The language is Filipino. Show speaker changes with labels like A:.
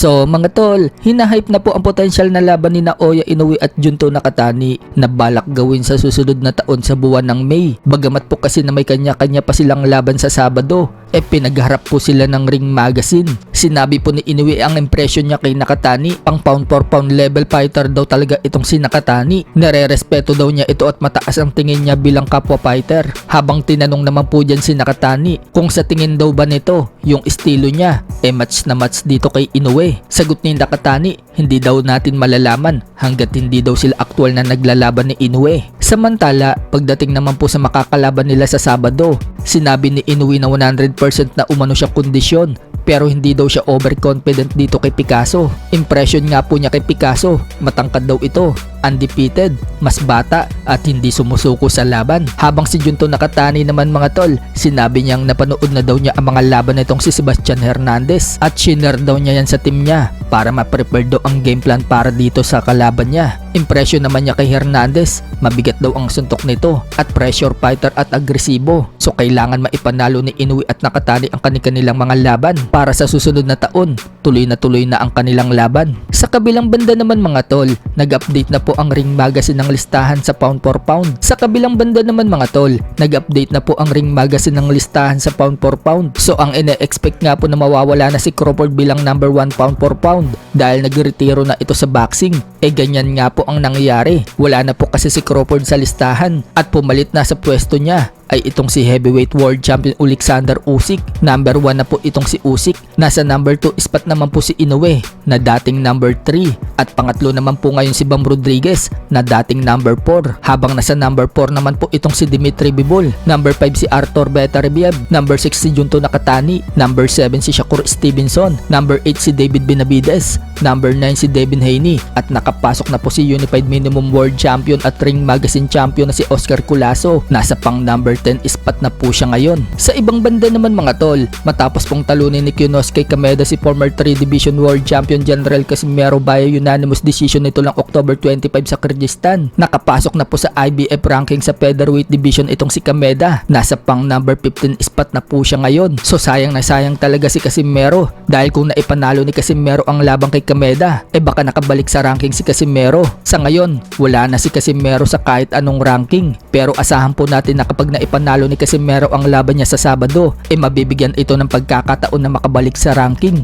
A: So mga tol, hinahype na po ang potensyal na laban ni Naoya Inoue at Junto Nakatani na balak gawin sa susunod na taon sa buwan ng May. Bagamat po kasi na may kanya-kanya pa silang laban sa Sabado, pinagharap po sila ng Ring Magazine. Sinabi po ni Inoue ang impression niya kay Nakatani, pang pound for pound level fighter daw talaga itong si Nakatani. Nare-respeto daw niya ito at mataas ang tingin niya bilang kapwa fighter. Habang tinanong naman po dyan si Nakatani kung sa tingin daw ba nito yung estilo niya, match na match dito kay Inoue. Sagot ni Nakatani, hindi daw natin malalaman hanggat hindi daw sila aktual na naglalaban ni Inoue. Samantala, pagdating naman po sa makakalaban nila sa Sabado, sinabi ni Inoue na 100% na umano siya kondisyon, pero hindi daw siya overconfident dito kay Picasso. Impression nga po niya kay Picasso, matangkad daw ito, undefeated, mas bata at hindi sumusuko sa laban. Habang si Junto Nakatani naman mga tol, sinabi niyang napanood na daw niya ang mga laban nitong si Sebastian Hernandez at shinare daw niya yan sa team niya para ma-prepare daw ang game plan para dito sa kalaban niya. Impression naman niya kay Hernandez, mabigat daw ang suntok nito at pressure fighter at agresibo. So kailangan maipanalo ni Inoue at Nakatani ang kanilang mga laban para sa susunod na taon, tuloy na ang kanilang laban. Sa kabilang banda naman mga tol, nag-update na po ang Ring Magazine ng listahan sa pound for pound. Sa kabilang banda naman mga tol, nag-update na po ang Ring Magazine ng listahan sa pound for pound. So ang ine-expect nga po na mawawala na si Crawford bilang number 1 pound for pound dahil nagretiro na ito sa boxing. Ganyan nga po ang nangyayari. Wala na po kasi si Crawford sa listahan at pumalit na sa pwesto niya ay itong si Heavyweight World Champion Alexander Usyk. Number 1 na po itong si Usyk. Nasa number 2 spot naman po si Inoue na dating number 3 at pangatlo naman po ngayon si Bam Rodriguez na dating number 4. Habang nasa number 4 naman po itong si Dimitri Bivol. Number 5 si Artur Beterbiev. Number 6 si Junto Nakatani. Number 7 si Shakur Stevenson. Number 8 si David Benavidez. Number 9 si Devin Haney at nakapasok na po si Unified Minimum World Champion at Ring Magazine Champion na si Oscar Culaso. Nasa pang number 10 spot na po siya ngayon. Sa ibang banda naman mga tol, matapos pong talunin ni Kyonosuke Kameda si former 3 Division World Champion General Casimero via unanimous decision nito lang October 25 sa Kyrgyzstan, nakapasok na po sa IBF ranking sa featherweight division itong si Kameda. Nasa pang number 15 spot na po siya ngayon. So sayang na sayang talaga si Casimero dahil kung naipanalo ni Casimero ang labang kay Kameda, baka nakabalik sa ranking si Casimero. Sa ngayon, wala na si Casimero sa kahit anong ranking, pero asahan po natin na kapag naipanalo ni Casimero ang laban niya sa Sabado, mabibigyan ito ng pagkakataon na makabalik sa ranking.